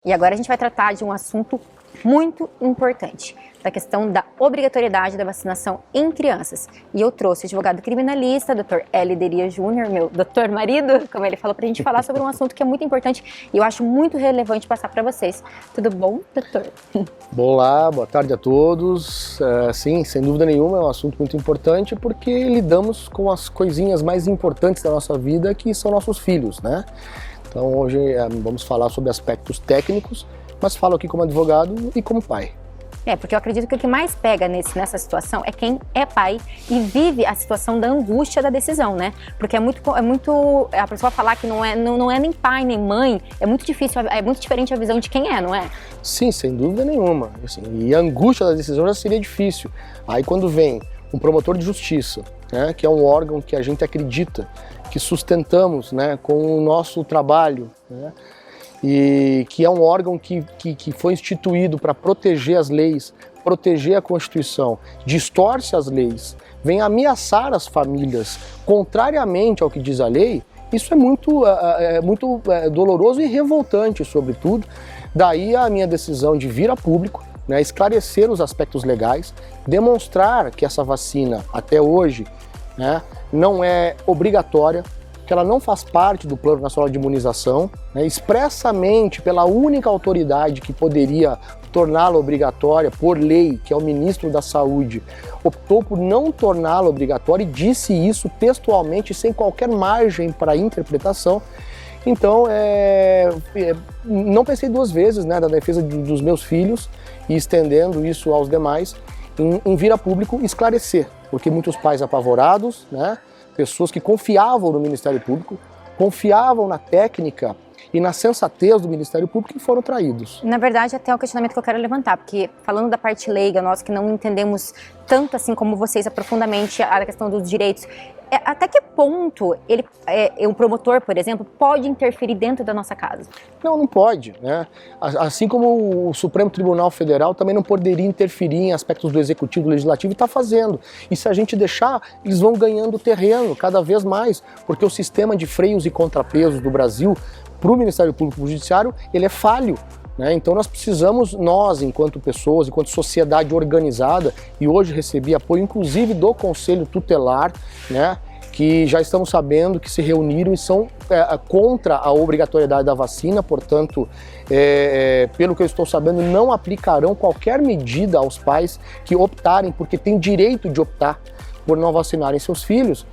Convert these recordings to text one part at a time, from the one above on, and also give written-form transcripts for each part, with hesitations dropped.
E agora a gente vai tratar de um assunto muito importante, da questão da obrigatoriedade da vacinação em crianças. E eu trouxe o advogado criminalista, Dr. Hélio Deria Júnior, meu doutor marido, como ele falou, para a gente falar sobre um assunto que é muito importante e eu acho muito relevante passar para vocês. Tudo bom, doutor? Olá, boa tarde a todos. Sim, sem dúvida nenhuma, é um assunto muito importante porque lidamos com as coisinhas mais importantes da nossa vida, que são nossos filhos, né? Então hoje vamos falar sobre aspectos técnicos, mas falo aqui como advogado e como pai. Porque eu acredito que o que mais pega nessa situação é quem é pai e vive a situação da angústia da decisão, né? Porque é muito a pessoa falar que não é nem pai nem mãe, é muito difícil, é muito diferente a visão de quem é, não é? Sim, sem dúvida nenhuma. Assim, e a angústia da decisão já seria difícil. Aí quando vem um promotor de justiça, né, que é um órgão que a gente acredita, que sustentamos, né, com o nosso trabalho, né, e que é um órgão que foi instituído para proteger as leis, proteger a Constituição, distorce as leis, vem ameaçar as famílias, contrariamente ao que diz a lei, isso é muito doloroso e revoltante, sobretudo. Daí a minha decisão de vir a público, né, esclarecer os aspectos legais, demonstrar que essa vacina, até hoje, né, não é obrigatória, que ela não faz parte do Plano Nacional de Imunização, né, expressamente pela única autoridade que poderia torná-la obrigatória por lei, que é o Ministro da Saúde, optou por não torná-la obrigatória e disse isso textualmente, sem qualquer margem para interpretação. Então, não pensei duas vezes, né, da defesa dos meus filhos e estendendo isso aos demais, em vir a público esclarecer, porque muitos pais apavorados, né, pessoas que confiavam no Ministério Público, confiavam na técnica e na sensatez do Ministério Público e foram traídos. Na verdade, até é o questionamento que eu quero levantar, porque falando da parte leiga, nós que não entendemos tanto assim como vocês profundamente a questão dos direitos, até que ponto o promotor, por exemplo, pode interferir dentro da nossa casa? Não pode, né? Assim como o Supremo Tribunal Federal também não poderia interferir em aspectos do Executivo, do Legislativo, e está fazendo. E se a gente deixar, eles vão ganhando terreno cada vez mais, porque o sistema de freios e contrapesos do Brasil, para o Ministério Público e para o Judiciário, ele é falho. Então nós precisamos, enquanto pessoas, enquanto sociedade organizada, e hoje recebi apoio inclusive do Conselho Tutelar, né, que já estamos sabendo que se reuniram e são contra a obrigatoriedade da vacina, portanto, pelo que eu estou sabendo, não aplicarão qualquer medida aos pais que optarem, porque têm direito de optar por não vacinarem seus filhos,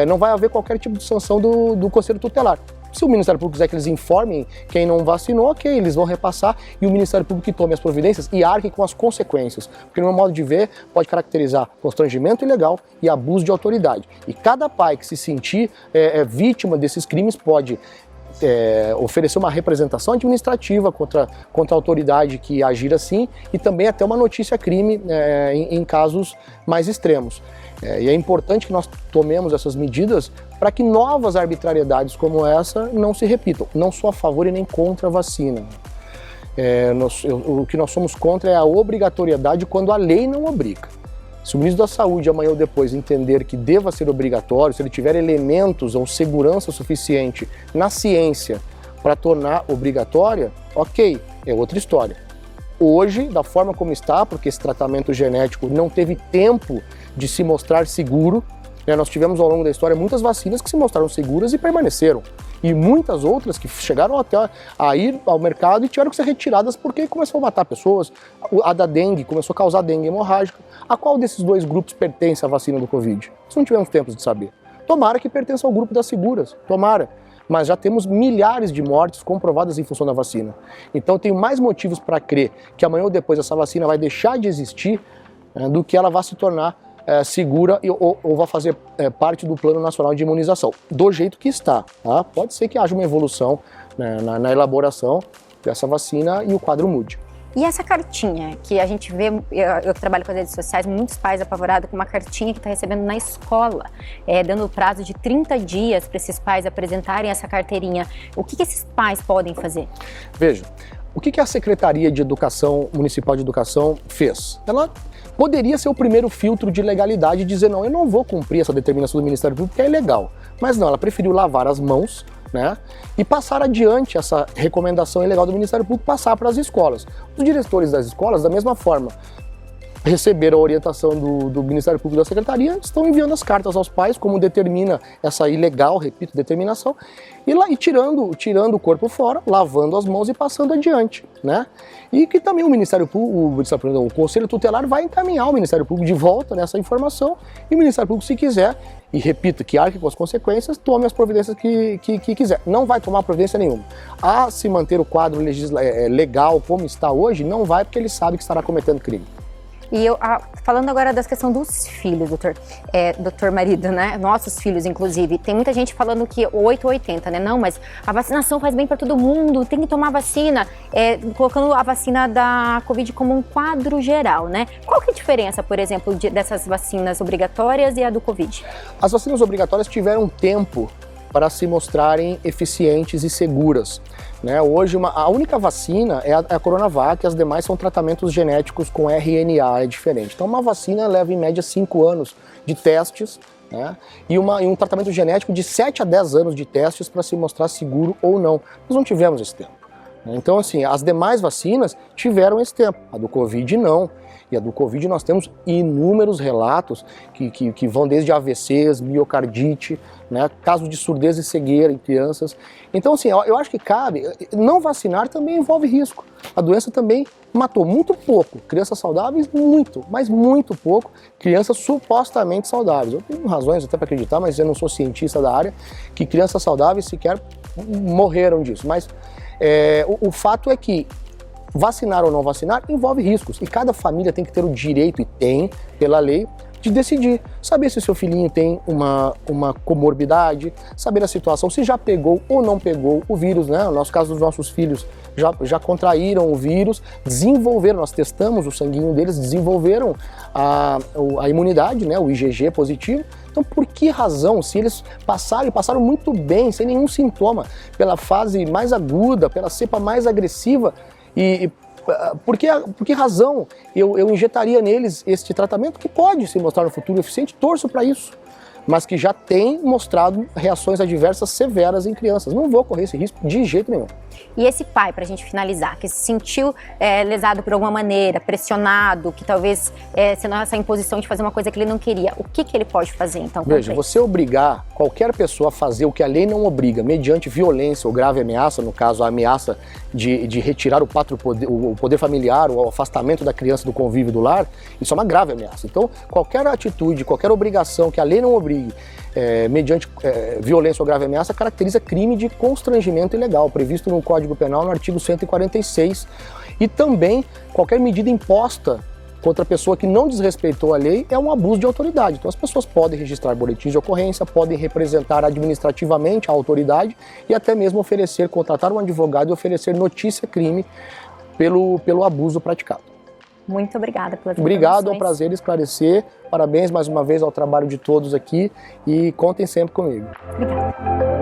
não vai haver qualquer tipo de sanção do Conselho Tutelar. Se o Ministério Público quiser que eles informem quem não vacinou, ok, eles vão repassar e o Ministério Público que tome as providências e arque com as consequências. Porque, no meu modo de ver, pode caracterizar constrangimento ilegal e abuso de autoridade. E cada pai que se sentir vítima desses crimes pode oferecer uma representação administrativa contra a autoridade que agir assim e também até uma notícia-crime em casos mais extremos. E é importante que nós tomemos essas medidas para que novas arbitrariedades como essa não se repitam. Não sou a favor e nem contra a vacina. O que nós somos contra é a obrigatoriedade quando a lei não obriga. Se o ministro da Saúde amanhã ou depois entender que deva ser obrigatório, se ele tiver elementos ou segurança suficiente na ciência para tornar obrigatória, ok, é outra história. Hoje, da forma como está, porque esse tratamento genético não teve tempo de se mostrar seguro, nós tivemos ao longo da história muitas vacinas que se mostraram seguras e permaneceram. E muitas outras que chegaram até a ir ao mercado e tiveram que ser retiradas porque começou a matar pessoas. A da dengue começou a causar dengue hemorrágica. A qual desses dois grupos pertence à vacina do Covid? Isso não tivemos tempo de saber. Tomara que pertença ao grupo das seguras, tomara. Mas já temos milhares de mortes comprovadas em função da vacina. Então eu tenho mais motivos para crer que amanhã ou depois essa vacina vai deixar de existir do que ela vai se tornar segura ou vai fazer parte do Plano Nacional de Imunização, do jeito que está. Tá? Pode ser que haja uma evolução na elaboração dessa vacina e o quadro mude. E essa cartinha que a gente vê, eu que trabalho com as redes sociais, muitos pais apavorados com uma cartinha que está recebendo na escola, dando prazo de 30 dias para esses pais apresentarem essa carteirinha. O que esses pais podem fazer? Veja, O que a Secretaria de Educação, Municipal de Educação fez? Ela poderia ser o primeiro filtro de legalidade e dizer, não, eu não vou cumprir essa determinação do Ministério Público porque é ilegal. Mas não, ela preferiu lavar as mãos, né, e passar adiante essa recomendação ilegal do Ministério Público, passar para as escolas. Os diretores das escolas, da mesma forma, receberam a orientação do Ministério Público da Secretaria, estão enviando as cartas aos pais, como determina essa ilegal, repito, determinação, e tirando o corpo fora, lavando as mãos e passando adiante, né? E que também o Ministério Público, o Conselho Tutelar vai encaminhar o Ministério Público de volta nessa informação, e o Ministério Público, se quiser, e repito, que arque com as consequências, tome as providências que quiser. Não vai tomar providência nenhuma. A se manter o quadro legal como está hoje, não vai, porque ele sabe que estará cometendo crime. E falando agora da questão dos filhos, doutor Marido, né? Nossos filhos, inclusive. Tem muita gente falando que 8 ou 80, né? Não, mas a vacinação faz bem para todo mundo, tem que tomar vacina, colocando a vacina da Covid como um quadro geral, né? Qual que é a diferença, por exemplo, dessas vacinas obrigatórias e a do Covid? As vacinas obrigatórias tiveram tempo para se mostrarem eficientes e seguras, né? Hoje, a única vacina é a Coronavac, as demais são tratamentos genéticos com RNA, é diferente. Então, uma vacina leva em média 5 anos de testes, né? E um tratamento genético de 7 a 10 anos de testes para se mostrar seguro ou não. Nós não tivemos esse tempo. Então, assim, as demais vacinas tiveram esse tempo, a do Covid não. E a do Covid nós temos inúmeros relatos que vão desde AVCs, miocardite, né, casos de surdez e cegueira em crianças. Então, assim, eu acho que cabe, não vacinar também envolve risco. A doença também matou muito pouco crianças saudáveis, muito, mas muito pouco crianças supostamente saudáveis. Eu tenho razões até para acreditar, mas eu não sou cientista da área, que crianças saudáveis sequer morreram disso. Mas o fato é que vacinar ou não vacinar envolve riscos, e cada família tem que ter o direito, e tem, pela lei, de decidir, saber se o seu filhinho tem uma comorbidade, saber a situação, se já pegou ou não pegou o vírus, né? No nosso caso, os nossos filhos já contraíram o vírus, desenvolveram, nós testamos o sanguinho deles, desenvolveram a imunidade, né? O IgG positivo. Então, por que razão, se eles passaram muito bem, sem nenhum sintoma, pela fase mais aguda, pela cepa mais agressiva, por que razão eu injetaria neles este tratamento que pode se mostrar no futuro eficiente? Torço para isso, mas que já tem mostrado reações adversas severas em crianças. Não vou correr esse risco de jeito nenhum. E esse pai, para a gente finalizar, que se sentiu lesado por alguma maneira, pressionado, que talvez sendo essa imposição de fazer uma coisa que ele não queria, o que ele pode fazer então? Veja, você obrigar qualquer pessoa a fazer o que a lei não obriga, mediante violência ou grave ameaça, no caso a ameaça de retirar o poder familiar, o afastamento da criança do convívio do lar, isso é uma grave ameaça. Então, qualquer atitude, qualquer obrigação que a lei não obrigue, mediante violência ou grave ameaça, caracteriza crime de constrangimento ilegal, previsto no Código Penal, no artigo 146, e também qualquer medida imposta contra a pessoa que não desrespeitou a lei é um abuso de autoridade. Então as pessoas podem registrar boletins de ocorrência, podem representar administrativamente a autoridade e até mesmo contratar um advogado e oferecer notícia-crime pelo abuso praticado. Muito obrigada pelas informações. Obrigado, é um prazer esclarecer. Parabéns mais uma vez ao trabalho de todos aqui e contem sempre comigo. Obrigada.